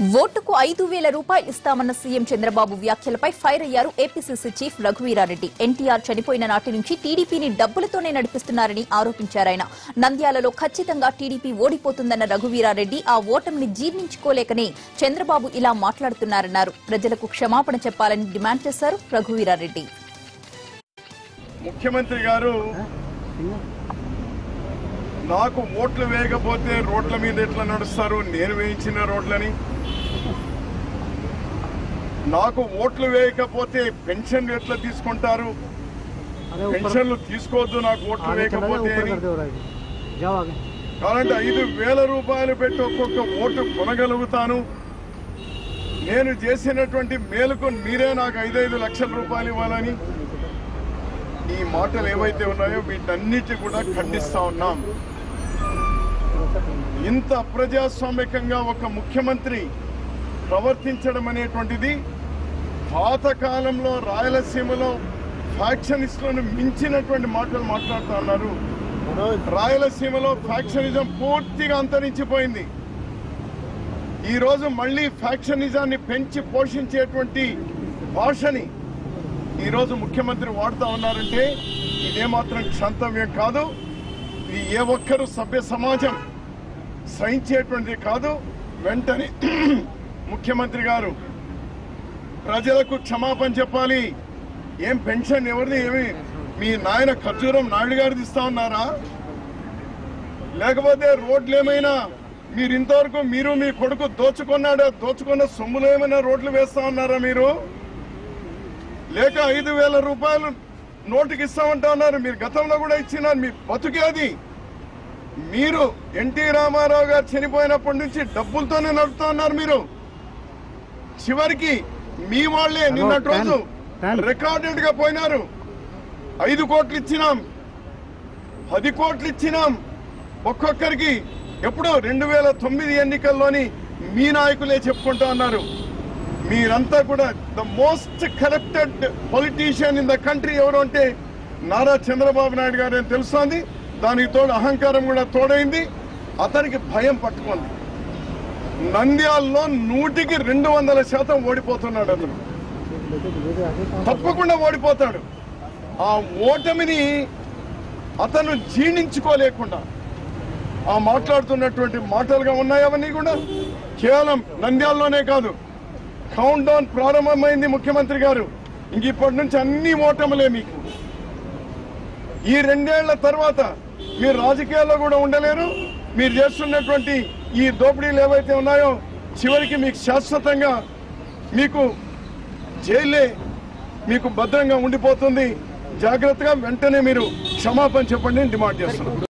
ఓటుకు 5,000 రూపాయలు ఇస్తామన్న సీఎం చంద్రబాబు వ్యాఖ్యలపై ఫైర్ అయ్యారు ఏపీసీసీ చీఫ్ రఘువీరారెడ్డి. ఎన్టీఆర్ చనిపోయిన నాటి నుంచి టీడీపీని డబ్బులతోనే నడిపిస్తున్నారని ఆరోపించారాయన. నంద్యాలలో ఖచ్చితంగా టీడీపీ ఓడిపోతుందన్న రఘువీరారెడ్డి ఆ ఓటమిని జీర్ణించుకోలేకనే చంద్రబాబు ఇలా మాట్లాడుతున్నారన్నారు. ప్రజలకు క్షమాపణ చెప్పాలని డిమాండ్ చేశారు రఘువీరారెడ్డి. ముఖ్యమంత్రి గారు నాకు ఓట్లు వేయకపోతే రోడ్ల మీద ఎట్లా నడుస్తారు, నేను వేయించిన రోడ్లని, నాకు ఓట్లు వేయకపోతే పెన్షన్లు ఎట్లా తీసుకుంటారు, పెన్షన్లు తీసుకోవద్దు నాకు ఓట్లు వేయకపోతే అని. కావాలంటే 5,000 రూపాయలు పెట్టి ఒక్కొక్క ఓటు కొనగలుగుతాను, నేను చేసినటువంటి మేలుకు మీరే నాకు 5 లక్షల రూపాయలు ఇవ్వాలని ఈ మాటలు ఏవైతే ఉన్నాయో వీటన్నిటి కూడా ఖండిస్తా ఉన్నాం. ఇంత అప్రజాస్వామికంగా ఒక ముఖ్యమంత్రి ప్రవర్తించడం అనేటువంటిది పాతకాలంలో రాయలసీమలో ఫ్యాక్షనిస్టులను మించినటువంటి మాటలు మాట్లాడుతూ ఉన్నారు. రాయలసీమలో ఫ్యాక్షనిజం పూర్తిగా అంతరించిపోయింది. ఈరోజు మళ్ళీ ఫ్యాక్షనిజాన్ని పెంచి పోషించేటువంటి భాషని ఈరోజు ముఖ్యమంత్రి వాడుతూ ఉన్నారంటే ఇదేమాత్రం క్షంతవ్యం కాదు. ఇది ఏ ఒక్కరూ సభ్య సమాజం సహించేటువంటిది కాదు. వెంటనే ముఖ్యమంత్రి గారు ప్రజలకు క్షమాపణ చెప్పాలి. ఏం పెన్షన్ ఎవరిది, ఏమి మీ నాయన ఖర్జూరం నాయుడు గారిది ఇస్తా ఉన్నారా, లేకపోతే రోడ్లు ఏమైనా మీరు ఇంతవరకు మీరు మీ కొడుకు దోచుకున్న సొమ్ములు ఏమైనా రోడ్లు వేస్తా ఉన్నారా మీరు, లేక 5,000 రూపాయలు నోటుకి ఇస్తామంటా ఉన్నారు. మీరు గతంలో కూడా ఇచ్చినారు, మీ బతుకే అది. మీరు ఎన్టీ రామారావు గారు చనిపోయినప్పటి నుంచి డబ్బులతోనే నడుపుతా ఉన్నారు. మీరు చివరికి మీ వాళ్లే నిన్నటి రోజు రికార్డెడ్ గా పోయినారు. 5 కోట్లు ఇచ్చినాం, 10 కోట్లు ఇచ్చినాం ఒక్కొక్కరికి. ఎప్పుడో 2009 ఎన్నికల్లోని మీ నాయకులే చెప్పుకుంటా ఉన్నారు. మీరంతా కూడా the most corrupted politician in the country ఎవరు అంటే నారా చంద్రబాబు నాయుడు గారు అని తెలుస్తోంది. దానికి తోడు అహంకారం కూడా తోడైంది. అతనికి భయం పట్టుకుంది. నంద్యాలలో 100కి 200% ఓడిపోతున్నాడు. అతను తప్పకుండా ఓడిపోతాడు. ఆ ఓటమిని అతను జీర్ణించుకోలేకుండా ఆ మాట్లాడుతున్నటువంటి మాటలుగా ఉన్నాయి. అవన్నీ కూడా కేవలం నంద్యాలలోనే కాదు, కౌంట్ డౌన్ ప్రారంభమైంది. ముఖ్యమంత్రి గారు ఇంక ఇప్పటి నుంచి అన్ని ఓటములే మీకు. ఈ 2 ఏళ్ల తర్వాత మీరు రాజకీయాల్లో కూడా ఉండలేరు. మీరు చేస్తున్నటువంటి ఈ దోపిడీలు ఏవైతే ఉన్నాయో చివరికి మీకు శాశ్వతంగా మీకు జైలే మీకు భద్రంగా ఉండిపోతుంది. జాగ్రత్తగా వెంటనే మీరు క్షమాపణ చెప్పండి డిమాండ్ చేస్తున్నారు.